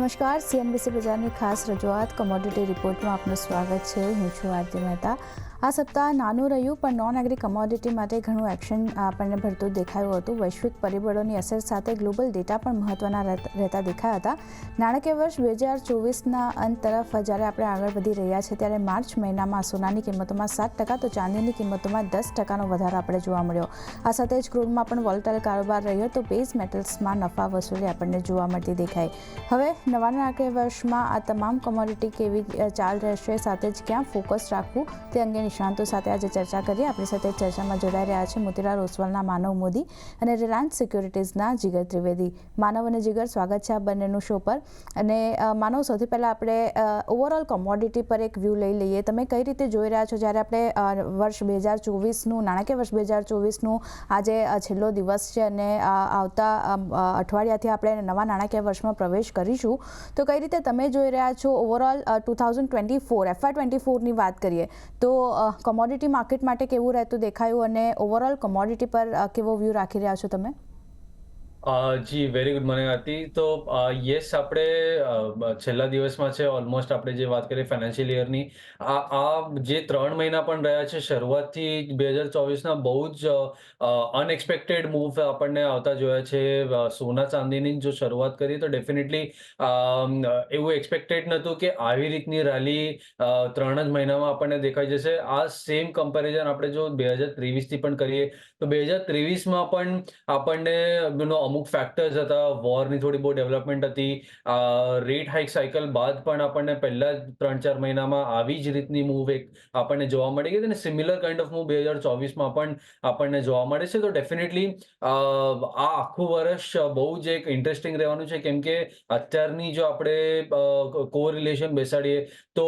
નમસ્કાર, CNBC બજારની ખાસ રજૂઆત કોમોડિટી રિપોર્ટમાં આપનું સ્વાગત છે. હું છું આરતી મહેતા. આ સપ્તાહ નાનું રહ્યું પણ નોન એગ્રી કમોડિટી માટે ઘણું એક્શન આપણને ભરતું દેખાયું હતું. વૈશ્વિક પરિબળોની અસર સાથે ગ્લોબલ ડેટા પણ મહત્વના રહેતા દેખાયા હતા. નાણાકીય વર્ષ 2024ના અંત તરફ જ્યારે આપણે આગળ વધી રહ્યા છીએ ત્યારે માર્ચ મહિનામાં સોનાની કિંમતોમાં 7% તો ચાંદીની કિંમતોમાં 10%નો વધારો આપણે જોવા મળ્યો. આ સાથે જ ક્રૂડમાં પણ વોલેટાઇલ કારોબાર રહ્યો તો બેઝ મેટલ્સમાં નફા વસૂલી આપણને જોવા મળતી દેખાઈ. હવે નવા નાણાકીય વર્ષમાં આ તમામ કોમોડિટી કેવી ચાલ રહેશે, સાથે જ ક્યાં ફોકસ રાખવું તે અંગે નિષ્ણાંતો સાથે આજે ચર્ચા કરીએ. આપણી સાથે ચર્ચામાં જોડાઈ રહ્યા છે મોતીલાલ ઓસવાલના માનવ મોદી અને રિલાયન્સ સિક્યોરિટીઝના જીગર ત્રિવેદી. માનવ અને જીગર, સ્વાગત છે આ બંનેનું શો પર. અને માનવ, સૌથી પહેલાં આપણે ઓવરઓલ કોમોડિટી પર એક વ્યૂ લઈ લઈએ. તમે કઈ રીતે જોઈ રહ્યા છો જ્યારે આપણે વર્ષ 2024નું નાણાકીય વર્ષ 2024નું આજે છેલ્લો દિવસ છે અને આવતા અઠવાડિયાથી આપણે નવા નાણાકીય વર્ષમાં પ્રવેશ કરીશું, તો કઈ રીતે તમે જોઈ રહ્યા છો ઓવરઓલ 2024 FY24ની વાત કરીએ તો કોમોડિટી માર્કેટ માટે કેવું રહેતું દેખાયું અને ઓવરઓલ કોમોડિટી પર કેવો વ્યૂ રાખી રહ્યા છો તમે? જી, વેરી ગુડ મોર્નિંગ આરતી. તો યસ, આપણે છેલ્લા દિવસમાં છે ઓલમોસ્ટ આપણે જે વાત કરીએ ફાઇનાન્શિયલ યરની, આ જે 3 મહિના પણ રહ્યા છે શરૂઆતથી 2024ના બહુ જ અનએક્સપેક્ટેડ મૂવ આપણને આવતા જોયા છે. સોના ચાંદીની જો શરૂઆત કરીએ તો ડેફિનેટલી એવું એક્સપેક્ટેડ નહોતું કે આવી રીતની રેલી 3 જ મહિનામાં આપણને દેખાઈ જશે. આ સેમ કમ્પેરિઝન આપણે જો 2023થી પણ કરીએ તો 2023માં પણ આપણને અમુક ફેક્ટર્સ હતા. વોરની થોડી બહુ ડેવલપમેન્ટ હતી. રેટ હાઇક સાયકલ બાદ પણ આપણને પહેલા જ 3-4 મહિનામાં આવી જ રીતની મૂવ એક આપણને જોવા મળી ગઈ અને સિમિલર કાઇન્ડ ઓફ મૂવ 2024માં પણ આપણને જોવા મળે છે. તો ડેફિનેટલી આ આખું વર્ષ બહુ જ એક ઇન્ટરેસ્ટિંગ રહેવાનું છે, કેમ કે અત્યારની જો આપણે કોરિલેશન બેસાડીએ તો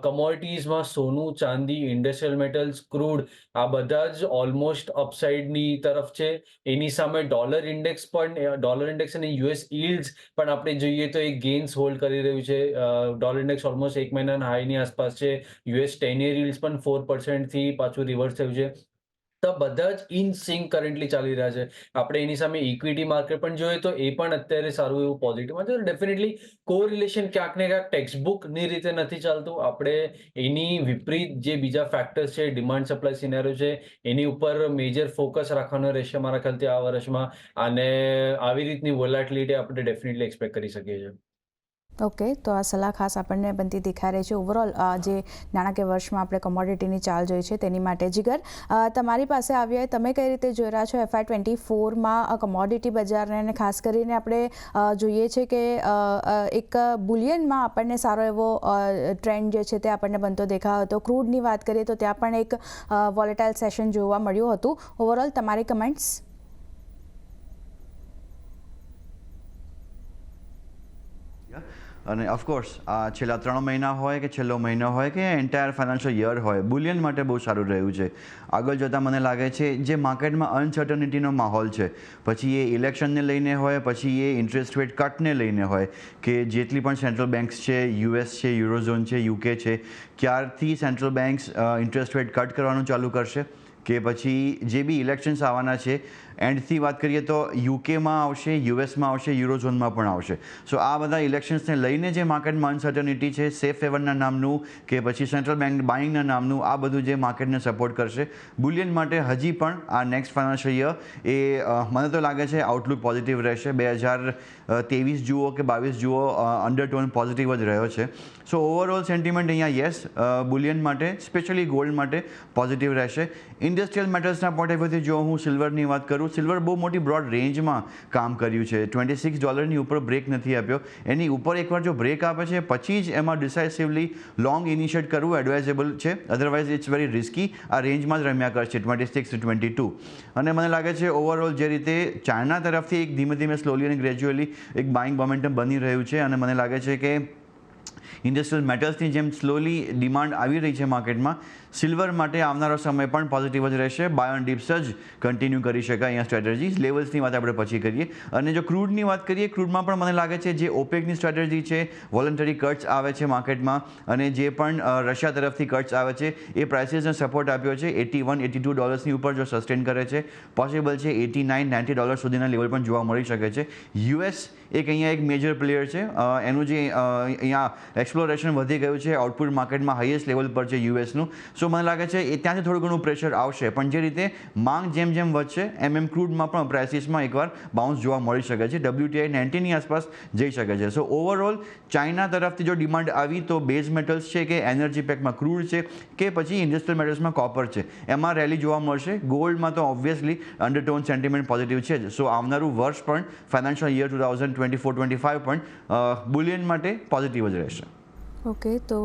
કમોડિટીઝમાં સોનું, ચાંદી, ઇન્ડસ્ટ્રીયલ મેટલ્સ, ક્રૂડ આ બધા જ ઓલમોસ્ટ અપસાઇડની તરફ છે. એની સામે ડોલર ઇન્ડેક્સ અને US yields પણ આપણે જોઈએ તો એક ગેઇન્સ હોલ્ડ કરી રહ્યું છે. ડોલર ઇન્ડેક્સ ઓલમોસ્ટ 1 મહિનાના હાઈની આસપાસ છે. US 10-year yields પણ 4%થી પાછું રિવર્સ થયું છે. તો બધા જ ઇન સિંક કરન્ટલી ચાલી રહ્યા છે. આપણે એની સામે ઇક્વિટી માર્કેટ પણ જોઈએ તો એ પણ અત્યારે સારું એવું પોઝિટિવમાં છે. ડેફિનેટલી કોરિલેશન ક્યાંક ને ક્યાંક ટેક્સ્ટબુકની રીતે નથી ચાલતું. આપણે એની વિપરીત જે બીજા ફેક્ટર્સ છે, ડિમાન્ડ સપ્લાય સિનેરિયો છે, એની ઉપર મેજર ફોકસ રાખવાનો રહેશે મારા ખ્યાલથી આ વર્ષમાં. અને આવી રીતની વોલેટિલિટી આપણે ડેફિનેટલી એક્સપેક્ટ કરી શકીએ છીએ. ઓકે, તો આ સલાહ ખાસ આપણને બનતી દેખાઈ રહી છે. ઓવરઓલ જે નાણાકીય વર્ષમાં આપણે કોમોડિટીની ચાલ જોઈ છે તેની માટે. જીગર, તમારી પાસે આવીએ, તમે કઈ રીતે જોઈ રહ્યા છો FY24માં કોમોડિટી બજારને? અને ખાસ કરીને આપણે જોઈએ છે કે એક બુલિયનમાં આપણને સારો એવો ટ્રેન્ડ જે છે તે આપણને બનતો દેખાયો હતો. ક્રૂડની વાત કરીએ તો ત્યાં પણ એક વોલેટાઇલ સેશન જોવા મળ્યું હતું. ઓવરઓલ તમારી કમેન્ટ્સ? અને ઓફકોર્સ આ છેલ્લા 3 મહિના હોય કે છેલ્લો મહિનો હોય કે એન્ટાયર ફાઇનાન્શિયલ યર હોય, બુલિયન માટે બહુ સારું રહ્યું છે. આગળ જતાં મને લાગે છે જે માર્કેટમાં અનસર્ટનિટીનો માહોલ છે, પછી એ ઇલેક્શનને લઈને હોય, પછી એ ઇન્ટરેસ્ટ રેટ કટને લઈને હોય, કે જેટલી પણ સેન્ટ્રલ બેન્ક્સ છે, US છે, યુરોઝોન છે, UK છે, ક્યારથી central banks interest rate cut કરવાનું ચાલુ કરશે, કે પછી જે બી ઇલેક્શન્સ આવવાના છે એન્ડથી વાત કરીએ તો યુકેમાં આવશે, યુએસમાં આવશે, યુરોઝોનમાં પણ આવશે. સો આ બધા ઇલેક્શન્સને લઈને જે માર્કેટમાં અનસર્ટનિટી છે, સેફ હેવનના નામનું કે પછી સેન્ટ્રલ બેંક બાઇંગના નામનું, આ બધું જે માર્કેટને સપોર્ટ કરશે. બુલિયન માટે હજી પણ આ નેક્સ્ટ ફાઇનાન્શિયલ યર એ મને તો લાગે છે આઉટલુક પોઝિટિવ રહેશે. 2023 જુઓ કે 22 જુઓ, અંડરટોન પોઝિટિવ જ રહ્યો છે. સો ઓવરઓલ સેન્ટિમેન્ટ અહીંયા યસ, બુલિયન માટે, સ્પેશિયલી ગોલ્ડ માટે પોઝિટિવ રહેશે. ઇન્ડસ્ટ્રીયલ મેટલ્સના પોઈન્ટ ઓફ વ્યૂથી જો હું સિલ્વરની વાત કરું, સિલ્વર બહુ મોટી બ્રોડ રેન્જમાં કામ કર્યું છે. $26 ઉપર બ્રેક નથી આપ્યો. એની ઉપર એકવાર જો બ્રેક આપે છે પછી જ એમાં ડિસાઇસિવલી લોંગ ઇનિશિએટ કરવું એડવાઇઝેબલ છે. Otherwise it's very risky. આ રેન્જમાં જ રમ્યા કરશે 26 to 22. અને મને લાગે છે ઓવરઓલ જે રીતે ચાઇના તરફથી એક ધીમે ધીમે સ્લોલી અને ગ્રેજ્યુઅલી એક બાઇંગ મોમેન્ટમ બની રહ્યું છે, અને મને લાગે છે કે ઇન્ડસ્ટ્રીયલ મેટલ્સની જેમ સ્લોલી ડિમાન્ડ આવી રહી છે માર્કેટમાં, સિલ્વર માટે આવનારો સમય પણ પોઝિટિવ જ રહેશે. બાય ઓન ડિપ્સ જ કન્ટિન્યુ કરી શકાય અહીંયા સ્ટ્રેટેજી. લેવલ્સની વાત આપણે પછી કરીએ. અને જો ક્રૂડની વાત કરીએ, ક્રૂડમાં પણ મને લાગે છે જે ઓપેકની સ્ટ્રેટેજી છે, વોલન્ટરી કટ્સ આવે છે માર્કેટમાં, અને જે પણ રશિયા તરફથી કટ્સ આવે છે એ પ્રાઇસીસને સપોર્ટ આપ્યો છે. $81-82 ઉપર જો સસ્ટેન કરે છે, પોસિબલ છે $89-90 સુધીના લેવલ પણ જોવા મળી શકે છે. યુએસ અહીંયા એક મેજર પ્લેયર છે. એનું જે અહીંયા એક્સપ્લોરેશન વધી ગયું છે, આઉટપુટ માર્કેટમાં હાઈએસ્ટ લેવલ પર છે યુએસનું. સો મને લાગે છે એ ત્યાંથી થોડું ઘણું પ્રેશર આવશે, પણ જે રીતે માંગ જેમ વધશે એમ ક્રૂડમાં પણ પ્રાઇસીસમાં એકવાર બાઉન્સ જોવા મળી શકે છે. WTI 90ની આસપાસ જઈ શકે છે. સો ઓવરઓલ ચાઇના તરફથી જો ડિમાન્ડ આવી તો બેઝ મેટલ્સ છે કે એનર્જી પેકમાં ક્રૂડ છે કે પછી ઇન્ડસ્ટ્રીયલ મેટલ્સમાં કોપર છે, એમાં રેલી જોવા મળશે. ગોલ્ડમાં તો ઓબ્વિયસલી અંડરટોન સેન્ટિમેન્ટ પોઝિટિવ છે જ. સો આવનારું વર્ષ પણ ફાઇનાન્શિયલ યર 2024-25 પણ બુલિયન માટે પોઝિટિવ જ રહેશે. ઓકે, તો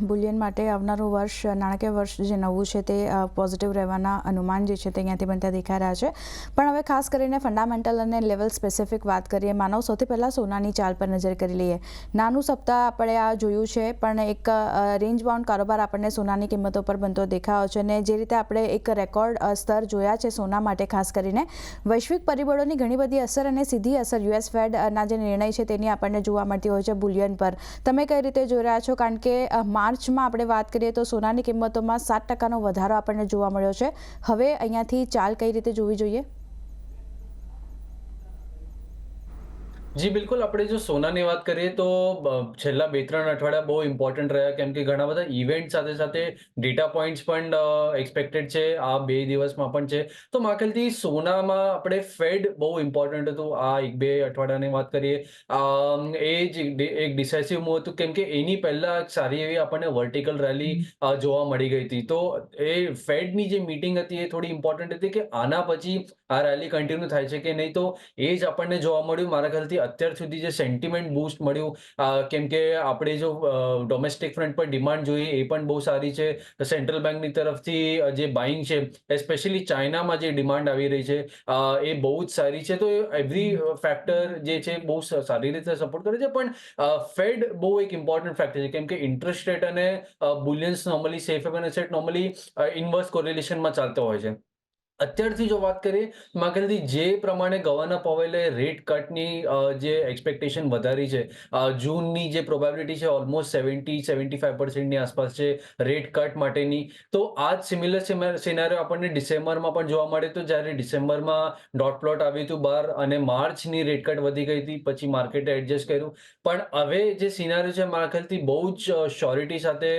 બુલિયન માટે આવનારું વર્ષ, નાણાકીય વર્ષ જે નવું છે તે પોઝિટિવ રહેવાના અનુમાન જે છે તે અહીંયાથી બનતા દેખાઈ રહ્યા છે. પણ હવે ખાસ કરીને ફંડામેન્ટલ અને લેવલ સ્પેસિફિક વાત કરીએ. માનવ સૌથી પહેલાં સોનાની ચાલ પર નજર કરી લઈએ. નાનું સપ્તાહ આપણે આ જોયું છે, પણ એક રેન્જ બાઉન્ડ કારોબાર આપણને સોનાની કિંમતો પર બનતો દેખાયો છે. અને જે રીતે આપણે એક રેકોર્ડ સ્તર જોયા છે સોના માટે, ખાસ કરીને વૈશ્વિક પરિબળોની ઘણી બધી અસર અને સીધી અસર યુએસ ફેડના જે નિર્ણય છે તેની આપણને જોવા મળતી હોય છે બુલિયન પર. તમે કઈ રીતે જોઈ રહ્યા છો? કારણ કે માર્ચમાં આપણે વાત કરીએ તો સોનાની કિંમતોમાં 7% વધારો આપણને જોવા મળ્યો છે. હવે અહીંયાથી ચાલ કઈ રીતે જોવી જોઈએ? જી બિલકુલ, આપણે જો સોનાની વાત કરીએ તો છેલ્લા 2-3 અઠવાડિયા બહુ ઇમ્પોર્ટન્ટ રહ્યા, કેમ કે ઘણા બધા ઇવેન્ટ સાથે સાથે ડેટા પોઈન્ટ્સ પણ એક્સપેક્ટેડ છે આ 2 દિવસમાં પણ છે. તો મારા ખ્યાલથી સોનામાં આપણે ફેડ બહુ ઇમ્પોર્ટન્ટ હતું આ 1-2 અઠવાડિયાની વાત કરીએ. એ જ એક ડિસાઇસિવ મૂવ હતું, કેમ કે એની પહેલા સારી એવી આપણને વર્ટિકલ રેલી જોવા મળી ગઈ હતી. તો એ ફેડની જે મીટિંગ હતી એ થોડી ઇમ્પોર્ટન્ટ હતી કે આના પછી આ રેલી કન્ટિન્યુ થાય છે કે નહીં. તો એ જ આપણને જોવા મળ્યું. મારા ખ્યાલથી અત્યાર સુધી જે સેન્ટિમેન્ટ બૂસ્ટ મળ્યું, કેમ કે આપણે જો ડોમેસ્ટિક ફ્રન્ટ પર ડિમાન્ડ જોઈએ એ પણ બહુ સારી છે. સેન્ટ્રલ બેંકની તરફથી જે બાઇંગ છે, એસ્પેશિયલી ચાઇનામાં જે ડિમાન્ડ આવી રહી છે એ બહુ જ સારી છે. તો એવરી ફેક્ટર જે છે બહુ સારી રીતે સપોર્ટ કરે છે. પણ ફેડ બહુ એક ઇમ્પોર્ટન્ટ ફેક્ટર છે, કેમ કે ઇન્ટરેસ્ટ રેટ અને bullions normally safe haven asset normally inverse કોરિલેશનમાં ચાલતો હોય છે. અત્યારથી જો વાત કરીએ, મારા ખ્યાલથી જે પ્રમાણે ગવર્નર પોવેલે રેટ કટની જે એક્સપેક્ટેશન વધારી છે, જૂનની જે પ્રોબેબિલિટી છે ઓલમોસ્ટ 70-75% આસપાસ છે રેટ કટ માટેની. તો આ જ સિમિલર સિનારીઓ આપણને ડિસેમ્બરમાં પણ જોવા મળે. તો જ્યારે ડિસેમ્બરમાં ડોટ પ્લોટ આવ્યું હતું બહાર અને માર્ચની રેટ કટ વધી ગઈ હતી, પછી માર્કેટે એડજસ્ટ કર્યું. પણ હવે જે સિનારીઓ છે મારા ખ્યાલથી બહુ જ શ્યોરિટી સાથે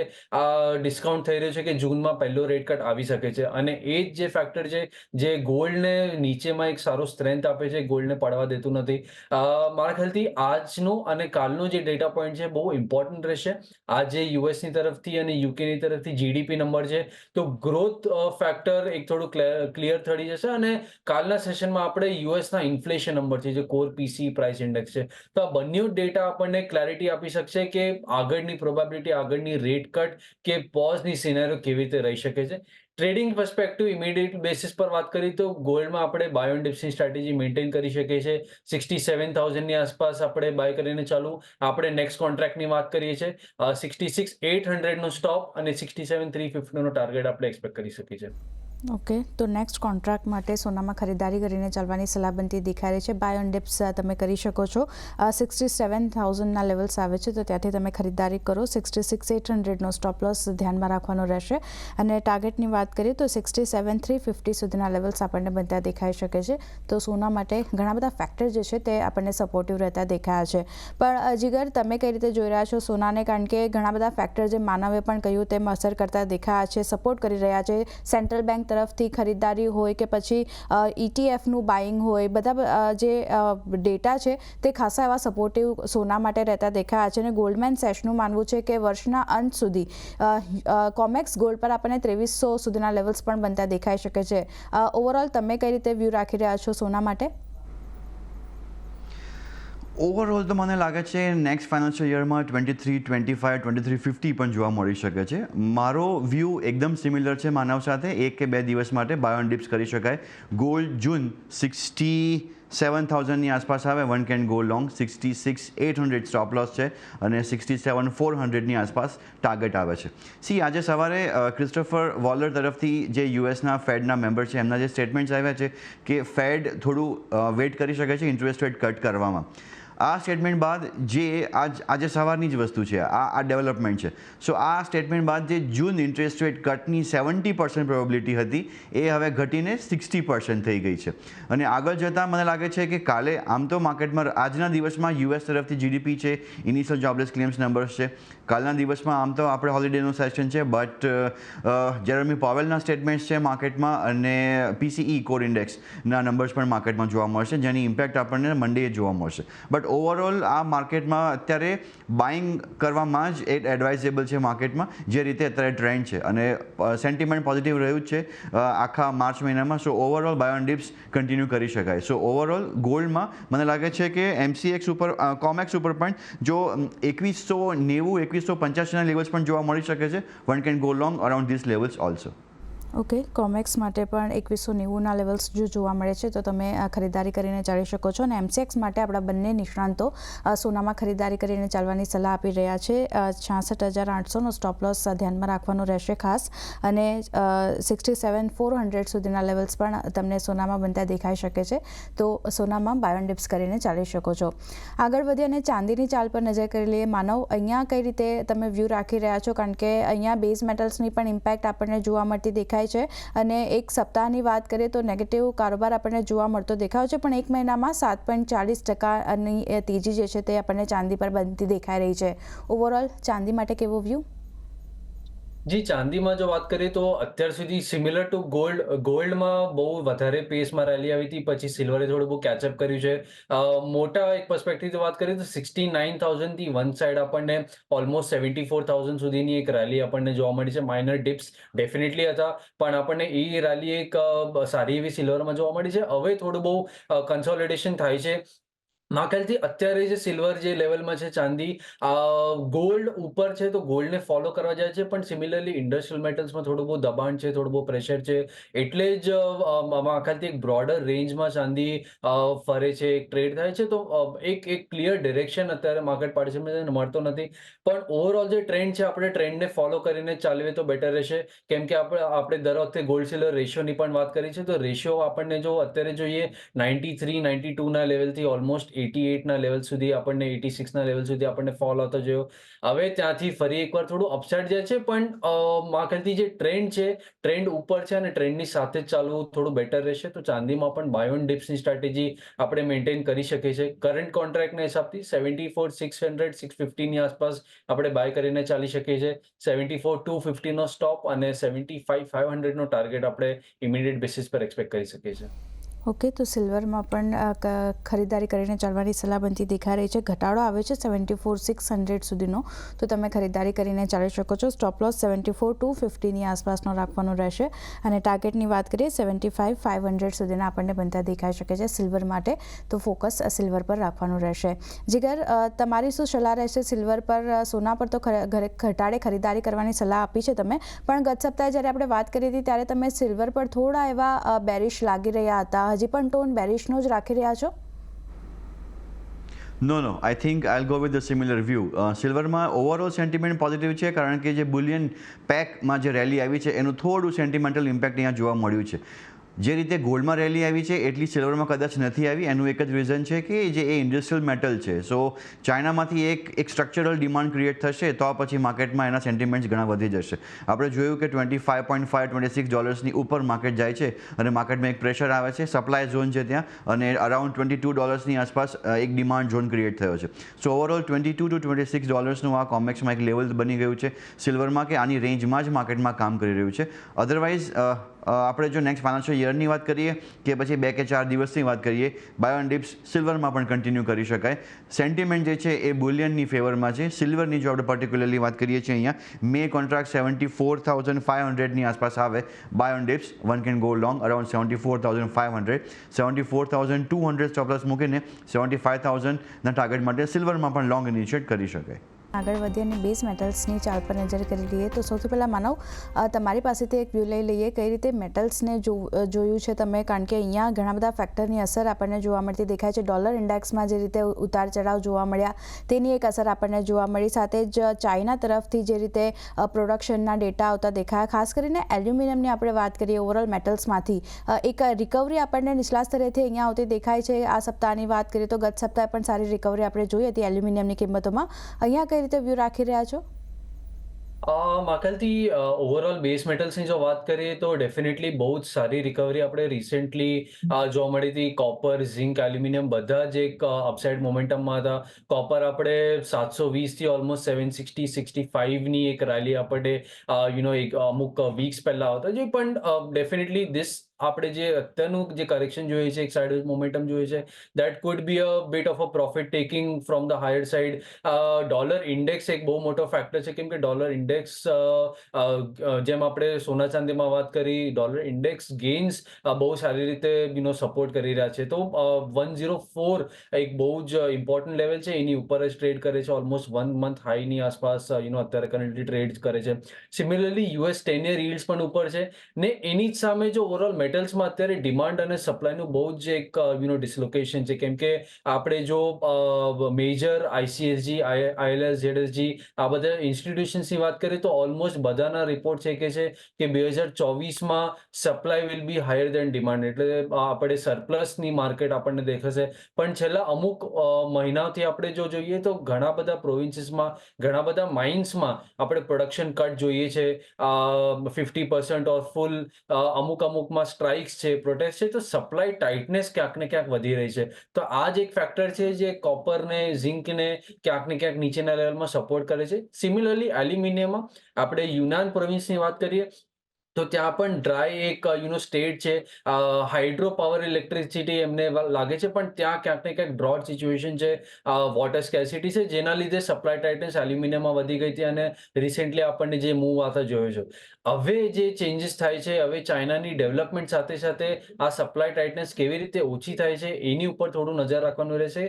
ડિસ્કાઉન્ટ થઈ રહ્યું છે કે જૂનમાં પહેલો રેટ કટ આવી શકે છે. અને એ જ જે ફેક્ટર છે જે ગોલ્ડને નીચેમાં એક સારો સ્ટ્રેન્થ આપે છે, ગોલ્ડને પડવા દેતું નથી. મારા ખ્યાલથી આજનો અને કાલનો જે ડેટા પોઈન્ટ છે બહુ ઇમ્પોર્ટન્ટ રહેશે. આજે યુએસની તરફથી અને યુકેની તરફથી જીડીપી નંબર છે, તો ગ્રોથ ફેક્ટર એક થોડું ક્લિયર થઈ જશે. અને કાલના સેશનમાં આપણે યુએસના ઇન્ફ્લેશન નંબર છે, જે કોર પીસી પ્રાઇસ ઇન્ડેક્સ છે, તો આ બંને ડેટા આપણને ક્લેરિટી આપી શકશે કે આગળની પ્રોબેબિલિટી, આગળની રેટ કટ કે પોઝની સિનેરિયો કેવી રીતે રહી શકે છે. ટ્રેડિંગ પર્સપેક્ટિવ ઇમિડિયેટ બેસિસ પર વાત કરીએ તો ગોલ્ડમાં આપણે બાય ઓન ડિપ્સની સ્ટ્રેટેજી મેન્ટેન કરી શકીએ છીએ. 67,000ની આસપાસ આપણે બાય કરીને ચાલુ. આપણે નેક્સ્ટ કોન્ટ્રાક્ટની વાત કરીએ છીએ 66,800નો સ્ટોપ અને 67,350નો ટાર્ગેટ આપણે એક્સપેક્ટ કરી શકીએ છીએ. ઓકે, તો નેક્સ્ટ કોન્ટ્રાક્ટ માટે સોનામાં ખરીદારી કરીને ચાલવાની સલાહ બનતી દેખાઈ રહી છે. બાય ઓન ડિપ્સ તમે કરી શકો છો. 67,000ના લેવલ્સ આવે છે, તો ત્યાંથી તમે ખરીદારી કરો. 66,800નો સ્ટોપ લોસ ધ્યાનમાં રાખવાનો રહેશે. અને ટાર્ગેટની વાત કરીએ તો 67,350 સુધીના લેવલ્સ આપણને બનતા દેખાઈ શકે છે. તો સોના માટે ઘણા બધા ફેક્ટર જે છે તે આપણને સપોર્ટિવ રહેતા દેખાયા છે. પણ જીગર, તમે કઈ રીતે જોઈ રહ્યા છો સોનાને? કારણ કે ઘણા બધા ફેક્ટર જે માનવે પણ કહ્યું તેમ અસર કરતા દેખાયા છે, સપોર્ટ કરી રહ્યા છે. સેન્ટ્રલ બેંક તરફથી ખરીદારી હોય કે પછી ઇટીએફનું બાઇંગ હોય, બધા જે ડેટા છે તે ખાસા એવા સપોર્ટિવ સોના માટે રહેતા દેખાયા છે. અને ગોલ્ડમેન સેશનું માનવું છે કે વર્ષના અંત સુધી કોમેક્સ ગોલ્ડ પર આપણને 2300 સુધીના લેવલ્સ પણ બનતા દેખાઈ શકે છે. ઓવરઓલ તમે કઈ રીતે વ્યૂ રાખી રહ્યા છો સોના માટે? ઓવરઓલ તો મને લાગે છે નેક્સ્ટ ફાઇનાન્શિયલ યરમાં 2325, 2350 પણ જોવા મળી શકે છે. મારો વ્યૂ એકદમ સિમિલર છે માનવ સાથે. 1 કે 2 દિવસ માટે બાય ઓન ડિપ્સ કરી શકાય. ગોલ્ડ જૂન 60 67,000ની આસપાસ આવે one can go long. 66,800 stop loss છે અને 67,400ની આસપાસ ટાર્ગેટ આવે છે. આજે સવારે ક્રિસ્ટોફર વોલર તરફથી જે યુએસના ફેડના મેમ્બર છે એમના જે સ્ટેટમેન્ટ્સ આવ્યા છે કે ફેડ થોડું વેઇટ કરી શકે છે ઇન્ટરેસ્ટ રેટ કટ કરવામાં. આ સ્ટેટમેન્ટ બાદ જે આજે સવારની જ વસ્તુ છે, આ ડેવલપમેન્ટ છે. સો આ સ્ટેટમેન્ટ બાદ જે જૂન ઇન્ટરેસ્ટ રેટ કટની 70% પ્રોબેબિલિટી હતી એ હવે ઘટીને 60% થઈ ગઈ છે. અને આગળ જતાં મને લાગે છે કે કાલે આમ તો માર્કેટમાં આજના દિવસમાં યુએસ તરફથી જીડીપી છે, ઇનિશિયલ જોબલેસ ક્લેમ્સ નંબર્સ છે. કાલના દિવસમાં આમ તો આપણે હોલિડેનું સેશન છે, બટ જેરેમી પોવેલના સ્ટેટમેન્ટ્સ છે માર્કેટમાં અને પીસીઈ કોર ઇન્ડેક્સના નંબર્સ પણ માર્કેટમાં જોવા મળશે, જેની ઇમ્પેક્ટ આપણને મંડેએ જોવા મળશે. બટ ઓવરઓલ આ માર્કેટમાં અત્યારે બાઇંગ કરવામાં જ એક એડવાઇઝેબલ છે માર્કેટમાં, જે રીતે અત્યારે ટ્રેન્ડ છે અને સેન્ટિમેન્ટ પોઝિટિવ રહ્યું જ છે આખા માર્ચ મહિનામાં. So overall buy on dips continue કરી શકાય. સો ઓવરઓલ ગોલ્ડમાં મને લાગે છે કે એમસીએક્સ ઉપર કોમેક્સ ઉપર પણ જો 2190 2185ના લેવલ્સ પણ જોવા મળી શકે છે. One can go long around this levels also. Okay, Comex માટે પણ 2190ના લેવલ્સ જો જોવા મળે છે તો તમે ખરીદારી કરીને ચાલી શકો છો. અને એમસીએક્સ માટે આપણા બંને નિષ્ણાંતો સોનામાં ખરીદારી કરીને ચાલવાની સલાહ આપી રહ્યા છે. 66,800નો સ્ટોપ લોસ ધ્યાનમાં રાખવાનો રહેશે ખાસ. અને 67,400 સુધીના લેવલ્સ પણ તમને સોનામાં બનતા દેખાઈ શકે છે. તો સોનામાં બાય ઓન ડિપ્સ કરીને ચાલી શકો છો. આગળ વધી અને ચાંદીની ચાલ પર નજર કરી લઈએ. માનવ, અહીંયા કઈ રીતે તમે વ્યૂ રાખી રહ્યા છો? કારણ કે અહીંયા બેઝ મેટલ્સની પણ ઇમ્પેક્ટ આપણને જોવા મળતી દેખાય છે. અને એક સપ્તાહની વાત કરીએ તો નેગેટિવ કારોબાર આપણને જોવા મળતો દેખાયો છે, પણ એક મહિનામાં 7.40%ની તેજી જે છે તે આપણને ચાંદી પર બનતી દેખાઈ રહી છે. ઓવરઓલ ચાંદી માટે કેવો વ્યૂ? જી, ચાંદીમાં જો વાત કરીએ તો અત્યાર સુધી સિમિલર ટુ ગોલ્ડમાં બહુ વધારે પેસમાં રેલી આવી હતી, પછી સિલ્વરે થોડું બહુ કેચઅપ કર્યું છે. મોટા એક પર્સપેક્ટિવથી વાત કરીએ તો 69,000થી વન સાઈડ આપણને ઓલમોસ્ટ 74,000 સુધીની એક રેલી આપણને જોવા મળી છે. માઇનર ડિપ્સ ડેફિનેટલી હતા, પણ આપણને એ રેલી એક સારી એવી સિલ્વરમાં જોવા મળી છે. હવે થોડું બહુ કન્સોલિડેશન થાય છે. મારા ખ્યાલથી અત્યારે જે સિલ્વર જે લેવલમાં છે, ચાંદી ગોલ્ડ ઉપર છે તો ગોલ્ડને ફોલો કરવા જાય છે, પણ સિમિલરલી ઇન્ડસ્ટ્રીયલ મેટલ્સમાં થોડું બહુ દબાણ છે, થોડું બહુ પ્રેશર છે. એટલે જ મારા ખ્યાલથી એક બ્રોડર રેન્જમાં ચાંદી ફરે છે, એક ટ્રેડ થાય છે. તો એક ક્લિયર ડિરેક્શન અત્યારે માર્કેટ પાર્ટિસિપેન્ટને મળતો નથી. પણ ઓવરઓલ જે ટ્રેન્ડ છે, આપણે ટ્રેન્ડને ફોલો કરીને ચાલીએ તો બેટર રહેશે. કેમ કે આપણે દર વખતે ગોલ્ડ સિલ્વર રેશિયોની પણ વાત કરી છે, તો રેશિયો આપણને જો અત્યારે જોઈએ 93 92ના લેવલથી ઓલમોસ્ટ 88ના લેવલ સુધી આપણને 86ના લેવલ સુધી આપણને ફોલ આવતો જોયો. હવે ત્યાંથી ફરી એકવાર થોડું અપસાઇડ જાય છે, પણ મારા ખ્યાલથી જે ટ્રેન્ડ છે, ટ્રેન્ડ ઉપર છે અને ટ્રેન્ડની સાથે જ ચાલવું થોડું બેટર રહેશે. તો ચાંદીમાં પણ બાય ઓન ડિપ્સની સ્ટ્રેટેજી આપણે મેન્ટેન કરી શકીએ છીએ. કરંટ કોન્ટ્રાક્ટના હિસાબથી 74,600 650ની આસપાસ આપણે બાય કરીને ચાલી શકીએ છીએ. 74,250નો સ્ટોપ અને 75,500નો ટાર્ગેટ આપણે ઇમિડિયેટ બેસિસ પર એક્સપેક્ટ કરી શકીએ છીએ. ઓકે, તો સિલ્વરમાં પણ ખરીદારી કરીને ચાલવાની સલાહ બનતી દેખાઈ રહી છે. ઘટાડો આવે છે 74,600 સુધીનો, તો તમે ખરીદારી કરીને ચાલી શકો છો. સ્ટોપ લોસ 74,250ની આસપાસનો રાખવાનો રહેશે. અને ટાર્ગેટની વાત કરીએ 75,500 સુધીના આપણને બનતા દેખાઈ શકે છે સિલ્વર માટે. તો ફોકસ સિલ્વર પર રાખવાનું રહેશે. જીગર, તમારી શું સલાહ રહેશે સિલ્વર પર? સોના પર તો ઘટાડે ખરીદારી કરવાની સલાહ આપી છે તમે, પણ ગત સપ્તાહે જ્યારે આપણે વાત કરી હતી ત્યારે તમે સિલ્વર પર થોડા એવા બેરિશ લાગી રહ્યા હતા. હજી પણ ટોન બેરિશનો જ રાખી રહ્યા છો? No, I think I'll go with the similar view. સિલ્વરમાં ઓવરઓલ સેન્ટિમેન્ટ પોઝિટિવ છે, કારણ કે જે બુલિયન પેકમાં જે રેલી આવી છે એનું થોડું સેન્ટિમેન્ટલ ઇમ્પેક્ટ અહીંયા જોવા મળ્યું છે. જે રીતે ગોલ્ડમાં રેલી આવી છે એટલી સિલ્વરમાં કદાચ નથી આવી. એનું એક જ રીઝન છે કે જે એ ઇન્ડસ્ટ્રીયલ મેટલ છે. સો ચાઇનામાંથી એક સ્ટ્રક્ચરલ ડિમાન્ડ ક્રિએટ થશે તો પછી માર્કેટમાં એના સેન્ટિમેન્ટ્સ ઘણા વધી જશે. આપણે જોયું કે $25.5-26ની ઉપર માર્કેટ જાય છે અને માર્કેટમાં એક પ્રેશર આવે છે, સપ્લાય ઝોન છે ત્યાં, અને અરાઉન્ડ $22ની આસપાસ એક ડિમાન્ડ ઝોન ક્રિએટ થયો છે. સો ઓવરઓલ $22 to $26નું આ કોમેક્સમાં એક લેવલ બની ગયું છે સિલ્વરમાં, કે આની રેન્જમાં જ માર્કેટમાં કામ કરી રહ્યું છે. અધરવાઇઝ આપણે જો નેક્સ્ટ ફાઇનાન્શિયલ યરની વાત કરીએ કે પછી 2 કે 4 દિવસની વાત કરીએ, બાય ઓન ડિપ્સ સિલ્વરમાં પણ કન્ટિન્યુ કરી શકાય. સેન્ટિમેન્ટ જે છે એ બુલિયનની ફેવરમાં છે. સિલ્વરની જો આપણે પર્ટિક્યુલરલી વાત કરીએ છીએ અહીંયા, મે કોન્ટ્રાક્ટ 74,500ની આસપાસ આવે buy on dips. One can go long around 74,500. 74,200 stop loss મૂકીને 75,000ના ટાર્ગેટ માટે સિલ્વરમાં પણ લોંગ ઇનિશિયેટ કરી શકાય. આગળ વધીએ અને બેઝ મેટલ્સની ચાલ પર નજર કરી લઈએ તો સૌથી પહેલાં માનવ તમારી પાસેથી એક વ્યૂ લઈ લઈએ કઈ રીતે મેટલ્સને જોયું છે તમે, કારણ કે અહીંયા ઘણા બધા ફેક્ટરની અસર આપણને જોવા મળતી દેખાય છે. ડોલર ઇન્ડેક્સમાં જે રીતે ઉતાર ચઢાવ જોવા મળ્યા તેની એક અસર આપણને જોવા મળી, સાથે જ ચાઇના તરફથી જે રીતે પ્રોડક્શનના ડેટા આવતા દેખાયા. ખાસ કરીને એલ્યુમિનિયમની આપણે વાત કરીએ ઓવરઓલ મેટલ્સમાંથી એક રિકવરી આપણને નીચલા સ્તરેથી અહીંયા આવતી દેખાય છે. આ સપ્તાહની વાત કરીએ તો ગત સપ્તાહે પણ સારી રિકવરી આપણે જોઈ હતી એલ્યુમિનિયમની કિંમતોમાં. અહીંયા કઈ રીતે વ્યૂ રાખી રહ્યા છો? માકલથી ઓવરઓલ બેઝ મેટલ્સની જો વાત કરીએ તો ડેફિનેટલી બહુ જ સારી રિકવરી આપણે રિસેન્ટલી જોવા મળી હતી. કોપર, ઝિંક, એલ્યુમિનિયમ બધા જ એક અપસાઇડ મોમેન્ટમમાં હતા. કોપર આપણે 720 થી ઓલમોસ્ટ 760, 65ની એક રેલી આપણને એક અમુક વીક્સ પહેલા આવતા જોઈએ, પણ ડેફિનેટલી આપણે જે અત્યારનું જે કરેક્શન જોઈએ છે, એક સાઇડ મોમેન્ટમ જોઈએ છે, that food B a bit of a profit taking from the higher side. Dollar index એક બહુ મોટો ફેક્ટર છે, કેમ કે ડોલર ઇન્ડેક્સ જેમ આપણે સોના ચાંદીમાં વાત કરી, ડોલર ઇન્ડેક્સ ગેઇન્સ બહુ સારી રીતે સપોર્ટ કરી રહ્યા છે. તો 104 એક બહુ જ ઇમ્પોર્ટન્ટ લેવલ છે, એની ઉપર જ ટ્રેડ કરે છે, ઓલમોસ્ટ 1 મંથ હાઈની આસપાસ અત્યારે કરન્ટલી ટ્રેડ કરે છે. સિમિલરલી US 10 યર yields પણ ઉપર છે ને એની જ સામે જો ઓવરઓલ મેટલ્સમાં અત્યારે ડિમાન્ડ અને સપ્લાયનું બહુ જ એક ડિસલોકેશન છે, કેમ કે આપણે જો મેજર ICSG, ILS, ZSG આ બધા ઇન્સ્ટિટ્યુશન્સની વાત કરીએ તો ઓલમોસ્ટ બધાના રિપોર્ટ છે કે 2024માં supply will be higher than demand, એટલે આપણે સરપ્લસની માર્કેટ આપણને દેખાશે. પણ છેલ્લા અમુક મહિનાથી આપણે જો જોઈએ તો ઘણા બધા પ્રોવિન્સીસમાં, ઘણા બધા માઇન્સમાં આપણે પ્રોડક્શન કટ જોઈએ છે, 50% ઓર ફૂલ, અમુકમાં સ્ટ્રાઇક્સ છે, પ્રોટેસ્ટ છે, તો સપ્લાય ટાઇટનેસ ક્યાંક ને ક્યાંક વધી રહી છે. તો આ જ એક ફેક્ટર છે જે કોપરને, ઝિંકને ક્યાંક ને ક્યાંક નીચેના લેવલમાં સપોર્ટ કરે છે. સિમિલરલી એલ્યુમિનિયમમાં આપણે યુનાન પ્રોવિન્સની વાત કરીએ તો ત્યાં પણ ડ્રાય એક સ્ટેટ છે, હાઇડ્રો પાવર ઇલેક્ટ્રિસિટી એમને લાગે છે, પણ ત્યાં ક્યાંક ને ક્યાંક ડ્રોટ સિચ્યુએશન છે, વોટર સ્કેર્સિટી છે, જેના લીધે સપ્લાય ટાઇટનેસ એલ્યુમિનિયમમાં વધી ગઈ હતી અને રિસેન્ટલી આપણને જે મૂવ આવતા જોયો છે. હવે જે ચેન્જીસ થાય છે, હવે ચાઇનાની ડેવલપમેન્ટ સાથે સાથે આ સપ્લાય ટાઇટનેસ કેવી રીતે ઓછી થાય છે એની ઉપર થોડું નજર રાખવાનું રહેશે,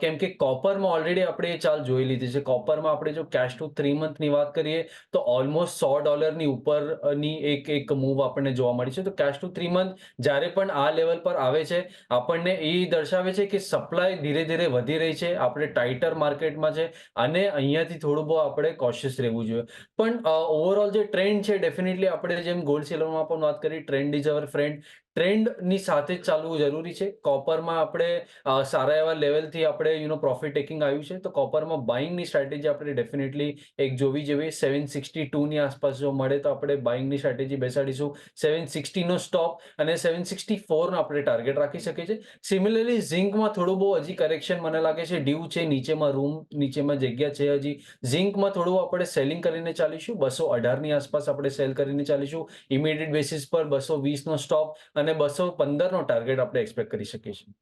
કેમ કે કોપરમાં ઓલરેડી આપણે એ ચાલ જોઈ લીધી છે. કોપરમાં આપણે જો કેશ ટુ 3 મંથની વાત કરીએ તો ઓલમોસ્ટ $100 ઉપરની એક મૂવ આપણને જોવા મળી છે. તો કેશ ટુ 3 મંથ જ્યારે પણ આ લેવલ પર આવે છે, આપણને એ દર્શાવે છે કે સપ્લાય ધીરે ધીરે વધી રહી છે, આપણે ટાઇટર માર્કેટમાં છે અને અહીંયાથી થોડું બહુ આપણે કોશિયસ રહેવું જોઈએ. પણ ઓવરઓલ જે ટ્રેન્ડ છે, ડેફિનેટલી આપણે જેમ ગોલ્ડ સિલ્વરમાં પણ વાત કરી, ટ્રેન્ડ ઇઝ અવર ફ્રેન્ડ. ટ્રેન્ડની સાથે જ ચાલવું જરૂરી છે. કોપરમાં આપણે સારા એવા લેવલથી આપણે પ્રોફિટ ટેકિંગ આવ્યું છે, તો કોપરમાં બાઇંગની સ્ટ્રેટેજી આપણે ડેફિનેટલી એક જોવી જોઈએ. 762ની આસપાસ જો મળે તો આપણે બાઇંગની સ્ટ્રેટેજી બેસાડીશું. 760નો સ્ટોપ અને 764નો આપણે ટાર્ગેટ રાખી શકીએ છીએ. સિમિલરલી ઝિંકમાં થોડું બહુ હજી કરેક્શન મને લાગે છે, ડ્યુ છે, નીચેમાં જગ્યા છે હજી. ઝિંકમાં થોડું આપણે સેલિંગ કરીને ચાલીશું, 218ની આસપાસ આપણે સેલ કરીને ચાલીશું. ઇમિડિયેટ બેસિસ પર 220નો સ્ટોપ અને 215નો ટાર્ગેટ આપણે એક્સપેક્ટ કરી શકીએ છીએ.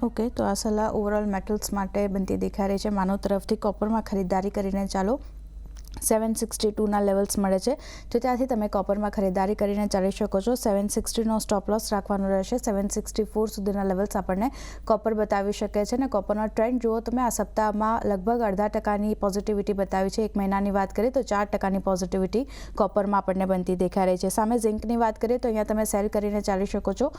ઓકે, તો આ સલાહ ઓવરઓલ મેટલ્સ માટે બનતી દેખાઈ રહી છે. માનવ તરફથી કોપરમાં ખરીદારી કરીને ચાલો. 762ના લેવલ્સ મળે છે, તો ત્યાંથી તમે કોપરમાં ખરીદારી કરીને ચાલી શકો છો. 760નો સ્ટોપ લોસ રાખવાનો રહેશે. 764 સુધીના લેવલ્સ આપણને કોપર બતાવી શકે છે અને કોપરનો ટ્રેન્ડ જુઓ તમે, આ સપ્તાહમાં લગભગ 0.5% પોઝિટિવિટી બતાવી છે. એક મહિનાની વાત કરીએ તો 4% પોઝિટિવિટી કોપરમાં આપણને બનતી દેખાઈ રહી છે. સામે ઝિંકની વાત કરીએ તો અહીંયા તમે સેલ કરીને ચાલી શકો છો.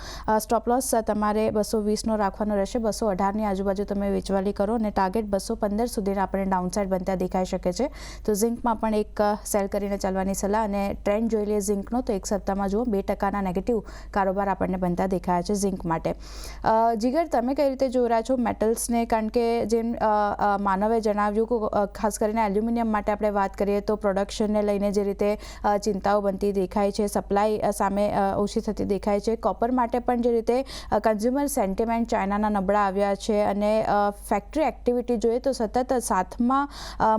સ્ટોપ લોસ તમારે 220નો રાખવાનો રહેશે. 218ની આજુબાજુ તમે વેચવાલી કરો અને ટાર્ગેટ 215 સુધીના આપણને ડાઉનસાઇડ બનતા દેખાઈ શકે છે. તો ઝિંકમાં પણ એક સેલ કરીને ચાલવાની સલાહ, અને ટ્રેન્ડ જોઈ લઈએ ઝિંકનો તો એક સપ્તાહમાં જુઓ 2%ના નેગેટિવ કારોબાર આપણને બનતા દેખાયા છે ઝિંક માટે. જીગર, તમે કઈ રીતે જોઈ રહ્યા છો મેટલ્સને? કારણ કે જેમ માનવે જણાવ્યું કે ખાસ કરીને એલ્યુમિનિયમ માટે આપણે વાત કરીએ તો પ્રોડક્શનને લઈને જે રીતે ચિંતાઓ બનતી દેખાય છે, સપ્લાય સામે ઓછી થતી દેખાય છે. કોપર માટે પણ જે રીતે કન્ઝ્યુમર સેન્ટિમેન્ટ ચાઇનાના નબળા આવ્યા છે અને ફેક્ટરી એક્ટિવિટી જોઈએ તો સતત 7મા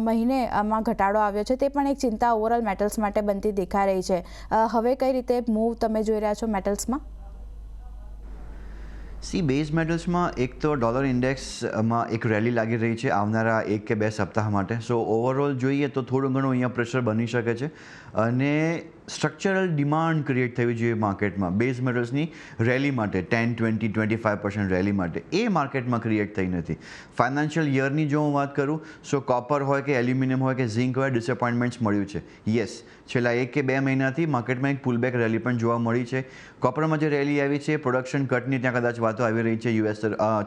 મહિનેમાં ઘટાડો આવ્યો છે, તે પણ એક ચિંતા ઓવરઓલ મેટલ્સ માટે બનતી દેખાઈ રહી છે. હવે કઈ રીતે મૂવ તમે જોઈ રહ્યા છો મેટલ્સમાં? બેઝ મેટલ્સમાં એક તો ડોલર ઇન્ડેક્સમાં એક રેલી લાગી રહી છે આવનારા 1 કે 2 સપ્તાહ માટે. સો ઓવરઓલ જોઈએ તો થોડું ઘણું અહીંયા પ્રેશર બની શકે છે અને સ્ટ્રક્ચરલ ડિમાન્ડ ક્રિએટ થવી જોઈએ માર્કેટમાં બેઝ મેટલ્સની રેલી માટે 10-20-25% રેલી માટે, એ માર્કેટમાં ક્રિએટ થઈ નથી. ફાઇનાન્શિયલ યરની જો હું વાત કરું, સો કોપર હોય કે એલ્યુમિનિયમ હોય કે ઝિંક હોય, ડિસઅપોઇન્ટમેન્ટ્સ મળ્યું છે. યસ, છેલ્લા 1 કે 2 મહિનાથી માર્કેટમાં એક પુલબેક રેલી પણ જોવા મળી છે. કોપરમાં જે રેલી આવી છે, પ્રોડક્શન કટની ત્યાં કદાચ વાતો આવી રહી છે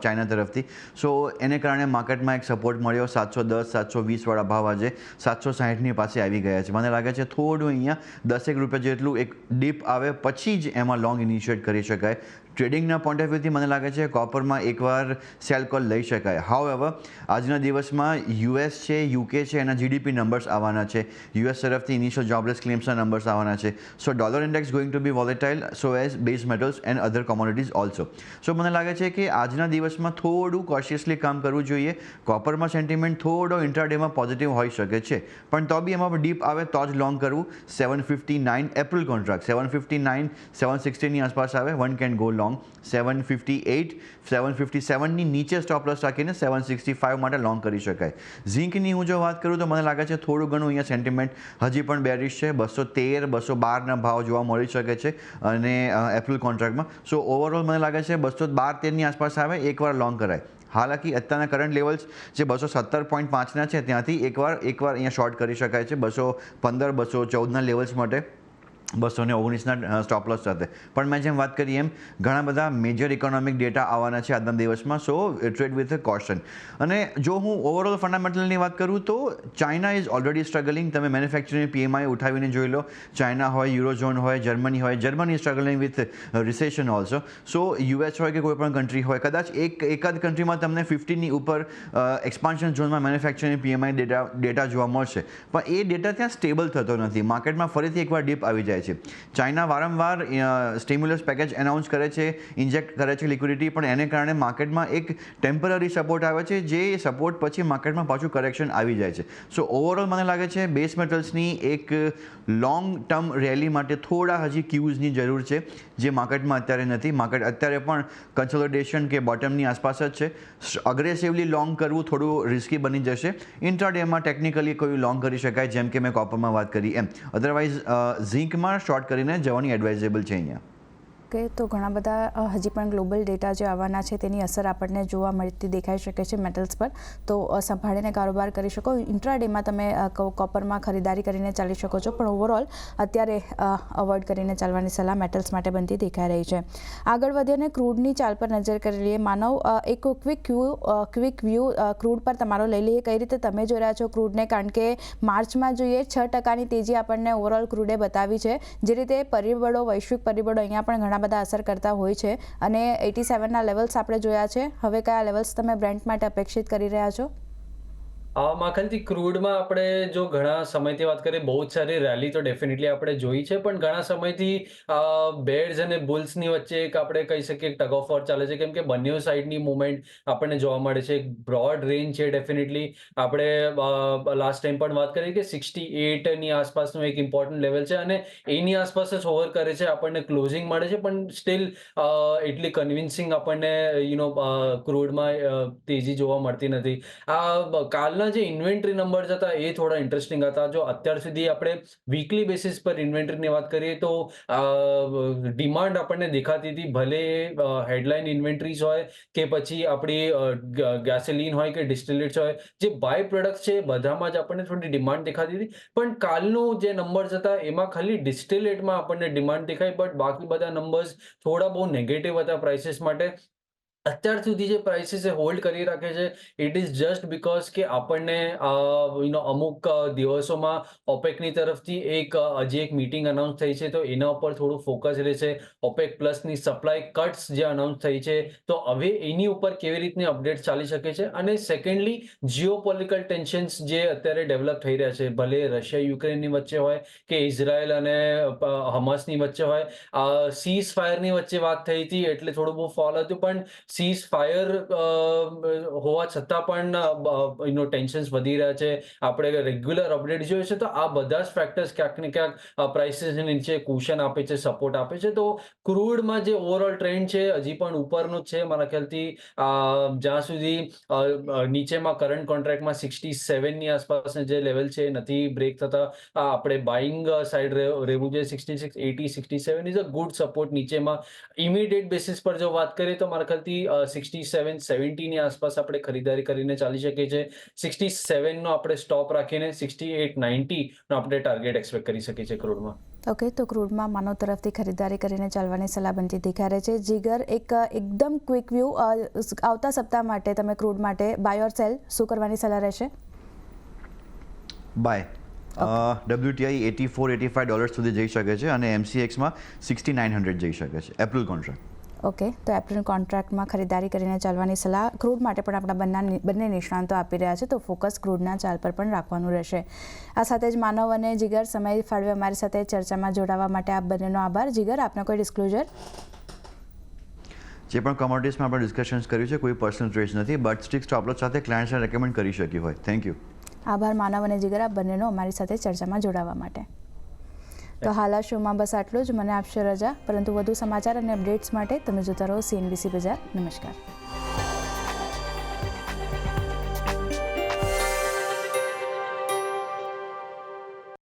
ચાઇના તરફથી. સો એને કારણે માર્કેટમાં એક સપોર્ટ મળ્યો. 710-720 વાળા ભાવ આજે 760ની પાસે આવી ગયા છે. મને લાગે છે થોડું અહીંયા 10 રૂપિયા જેટલું એક ડીપ આવે પછી જ એમાં લોંગ ઇનિશિએટ કરી શકાય. ટ્રેડિંગના પોઈન્ટ ઓફ વ્યૂથી મને લાગે છે કોપરમાં એકવાર સેલ કોલ લઈ શકાય. હાઉએવર, આજના દિવસમાં યુએસ છે, યુકે છે, એના જીડીપી નંબર્સ આવવાના છે. યુએસ તરફથી ઇનિશિયલ જોબલેસ ક્લેમ્સના નંબર્સ આવવાના છે. So dollar index going to be volatile, so as base metals and other commodities also. So મને લાગે છે કે આજના દિવસમાં થોડું કોશિયસલી કામ કરવું જોઈએ. કોપરમાં સેન્ટિમેન્ટ થોડો ઇન્ટ્રાડેમાં પોઝિટિવ હોઈ શકે છે, પણ તો બી એમાં ડીપ આવે તો જ લોંગ કરવું. 759 એપ્રિલ કોન્ટ્રાક્ટ 759 760ની આસપાસ આવે, વન કેન ગો લોંગ. 758 757ની નીચે સ્ટોપ લોસ રાખીને 765 માટે લોંગ કરી શકાય. ઝિંકની હું જો વાત કરું તો મને લાગે છે થોડું ઘણું અહીંયા સેન્ટિમેન્ટ હજી પણ બેરિશ છે. 213-212ના ભાવ જોવા મળી શકે છે અને એપ્રિલ કોન્ટ્રાક્ટમાં. સો ઓવરઓલ મને લાગે છે 212-13ની આસપાસ આવે એકવાર લોંગ કરાય. હાલાકી અત્યારના કરંટ લેવલ્સ જે 217.5ના છે ત્યાંથી એકવાર અહીંયા શોર્ટ કરી શકાય છે 215-214ના લેવલ્સ માટે 219ના સ્ટોપ લોસ સાથે. પણ મેં જેમ વાત કરી એમ ઘણા બધા મેજર ઇકોનોમિક ડેટા આવવાના છે આજના દિવસમાં, સો ટ્રેડ વિથ કોશન. અને જો હું ઓવરઓલ ફંડામેન્ટલની વાત કરું તો ચાઇના ઇઝ ઓલરેડી સ્ટ્રગલિંગ. તમે મેન્યુફેક્ચરિંગ પીએમઆઈ ઉઠાવીને જોઈ લો. ચાઇના હોય, યુરોઝોન હોય, જર્મની હોય. Germany struggling with recession also. So US હોય કે કોઈ પણ કન્ટ્રી હોય, કદાચ એકાદ કન્ટ્રીમાં તમને 50ની ઉપર એક્સપાન્શન ઝોનમાં મેન્યુફેક્ચરિંગ પીએમઆઈ ડેટા જોવા મળશે, પણ એ ડેટા ત્યાં સ્ટેબલ થતો નથી. માર્કેટમાં ફરીથી એકવાર ડીપ આવી જાય છે. ચાઇના વારંવાર સ્ટિમ્યુલસ પેકેજ એનાઉન્સ કરે છે, ઇન્જેક્ટ કરે છે લિક્વિડિટી, પણ એને કારણે માર્કેટમાં એક ટેમ્પરરી સપોર્ટ આવે છે, જે સપોર્ટ પછી માર્કેટમાં પાછું કરેક્શન આવી જાય છે. સો ઓવરઓલ મને લાગે છે બેઝ મેટલ્સની એક લોંગ ટર્મ રેલી માટે થોડા હજી ક્યુઝની જરૂર છે, જે માર્કેટમાં અત્યારે નથી. માર્કેટ અત્યારે પણ કન્સોલિડેશન કે બોટમની આસપાસ જ છે. અગ્રેસિવલી લોંગ કરવું થોડું રિસ્કી બની જશે. ઇન્ટ્રાડેમાં ટેકનિકલી કોઈ લોંગ કરી શકાય, જેમ કે મેં કોપરમાં વાત કરી એમ. અધરવાઇઝ ઝિંકમાં શોર્ટ કરીને જવાની એડવાઇઝેબલ છે અહીંયા. ઓકે, તો ઘણા બધા હજી પણ ગ્લોબલ ડેટા જે આવવાના છે તેની અસર આપણને જોવા મળતી દેખાઈ શકે છે મેટલ્સ પર. તો સંભાળીને કારોબાર કરી શકો. ઇન્ટ્રાડેમાં તમે કોપરમાં ખરીદારી કરીને ચાલી શકો છો, પણ ઓવરઓલ અત્યારે અવોઇડ કરીને ચાલવાની સલાહ મેટલ્સ માટે બનતી દેખાઈ રહી છે. આગળ વધીને ક્રૂડની ચાલ પર નજર કરી લઈએ. માનવ, એક ક્વિક વ્યૂ ક્રૂડ પર તમારો લઈ લઈએ. કઈ રીતે તમે જોઈ રહ્યા છો ક્રૂડને? કારણ કે માર્ચમાં જોઈએ 6%ની તેજી આપણને ઓવરઓલ ક્રૂડે બતાવી છે. જે રીતે પરિબળો, વૈશ્વિક પરિબળો અહીંયા પણ ઘણા બધા અસર કરતા હોય છે, અને 87ના લેવલ્સ આપણે જોયા છે. હવે કયા લેવલ્સ તમે બ્રેન્ટ માટે અપેક્ષિત કરી રહ્યા છો? માખલથી ક્રૂડમાં આપણે જો ઘણા સમયથી વાત કરીએ, બહુ જ સારી રેલી તો ડેફિનેટલી આપણે જોઈ છે, પણ ઘણા સમયથી બેર્સ અને બુલ્સની વચ્ચે એક આપણે કહી શકીએ ટગ ઓફ વોર ચાલે છે, કેમ કે બંને સાઈડની મુવમેન્ટ આપણને જોવા મળે છે. એક બ્રોડ રેન્જ છે ડેફિનેટલી. આપણે લાસ્ટ ટાઈમ પણ વાત કરી કે 68ની આસપાસનું એક ઇમ્પોર્ટન્ટ લેવલ છે, અને એની આસપાસ જ હોવર કરે છે. આપણને ક્લોઝિંગ મળે છે, પણ સ્ટીલ એટલી કન્વિન્સિંગ આપણને ક્રૂડમાં તેજી જોવા મળતી નથી. કાલના જે ઇન્વેન્ટરી નંબર્સ હતા એ થોડા ઇન્ટરેસ્ટિંગ હતા. જો અત્યાર સુધી આપણે વીકલી બેસિસ પર ઇન્વેન્ટરીની વાત કરીએ તો ડિમાન્ડ આપણને દેખાતી હતી, ભલે હેડલાઇન ઇન્વેન્ટરીઝ હોય કે પછી આપણી ગેસોલિન હોય કે ડિસ્ટિલેટ્સ હોય, જે બાય પ્રોડક્ટ્સ છે બધામાં જ આપણને થોડી ડિમાન્ડ દેખાતી હતી. પણ કાલનું જે નંબર્સ હતા એમાં ખાલી ડિસ્ટિલેટમાં આપણને ડિમાન્ડ દેખાઈ, બટ બાકી બધા નંબર્સ થોડા બહુ નેગેટિવ હતા પ્રાઇસીસ માટે. અત્યાર સુધી જે પ્રાઇસીસ હોલ્ડ કરી રાખે છે, ઇટ ઇઝ જસ્ટ બીકોઝ કે આપણને અમુક દિવસોમાં ઓપેકની તરફથી હજી એક મીટિંગ અનાઉન્સ થઈ છે, તો એના ઉપર થોડું ફોકસ રહેશે. ઓપેક પ્લસની સપ્લાય કટ્સ જે અનાઉન્સ થઈ છે, તો હવે એની ઉપર કેવી રીતની અપડેટ ચાલી શકે છે. અને સેકન્ડલી, જીઓપોલિટિકલ ટેન્શન્સ જે અત્યારે ડેવલપ થઈ રહ્યા છે, ભલે રશિયા યુક્રેનની વચ્ચે હોય કે ઇઝરાયલ અને હમાસની વચ્ચે હોય. સીઝ ફાયરની વચ્ચે વાત થઈ હતી એટલે થોડું બહુ ફોલ હતું, પણ સીઝ ફાયર હોવા છતાં પણ ટેન્શન્સ વધી રહ્યા છે. આપણે રેગ્યુલર અપડેટ જોઈએ છે તો આ બધા જ ફેક્ટર્સ ક્યાંક ને ક્યાંક પ્રાઇસીસની નીચે કુશન આપે છે, સપોર્ટ આપે છે. તો ક્રૂડમાં જે ઓવરઓલ ટ્રેન્ડ છે હજી પણ ઉપરનો જ છે. મારા ખ્યાલથી જ્યાં સુધી નીચેમાં કરંટ કોન્ટ્રાક્ટમાં 67 ની આસપાસના જે લેવલ છે નથી બ્રેક થતા, આપણે બાઇંગ સાઈડ રહેવું જોઈએ. 66, 80, 67 ઇઝ અ ગુડ સપોર્ટ નીચેમાં. ઇમિડિયેટ બેસિસ પર જો વાત કરીએ તો મારા ખ્યાલથી 67, 70 ની આસપાસ આપણે ખરીદારી કરીને ચાલી શકીએ છીએ. 67 નો આપણે સ્ટોપ રાખીને 68, 90 નો આપણે ટાર્ગેટ એક્સપેક્ટ કરી શકીએ છીએ ક્રૂડમાં. ઓકે, તો ક્રૂડમાં માનવ તરફથી ખરીદારી કરીને ચાલવાની સલાહ બનતી દેખાઈ રહી છે. જીગર, એકદમ ક્વિક વ્યૂ આવતા સપ્તાહ માટે તમે ક્રૂડ માટે બાય ઓર સેલ શું કરવાની સલાહ રહેશે? બાય. WTI $84-85 સુધી જઈ શકે છે અને MCXમાં 6900 જઈ શકે છે એપ્રિલ કોન્ટ્રાક્ટ. ઓકે, તો એપ્રિલ કોન્ટ્રાક્ટમાં ખરીદારી કરીને ચાલવાની સલાહ ક્રૂડ માટે પણ આપણા બંને નિષ્ણાંતો આપી રહ્યા છે. તો ફોકસ ક્રૂડના ચાલ પર પણ રાખવાનું રહેશે. આ સાથે જ માનવ અને જીગર સમય ફાળવે અમારી સાથે ચર્ચામાં જોડાવા માટે આપ બંનેનો આભાર. જીગર, આપનો કોઈ ડિસ્ક્લોઝર? જે પણ કોમોડિટીઝમાં આપણે ડિસ્કશન્સ કર્યું છે કોઈ પર્સનલ ટ્રેડ્સ નથી, બટ સ્ટ્રિક્ટ સ્ટોપ લોસ સાથે ક્લાયન્ટ્સને રેકમેન્ડ કરી શકી હોય. Thank you. આભાર માનવ અને જીગર, આપ બંનેનો અમારી સાથે ચર્ચામાં જોડાવા માટે. તો હાલ આ શોમાં બસ આટલું જ. મને આપશે રજા, પરંતુ વધુ સમાચાર અને અપડેટ્સ માટે તમે જોતા રહો CNBC બજાર. નમસ્કાર.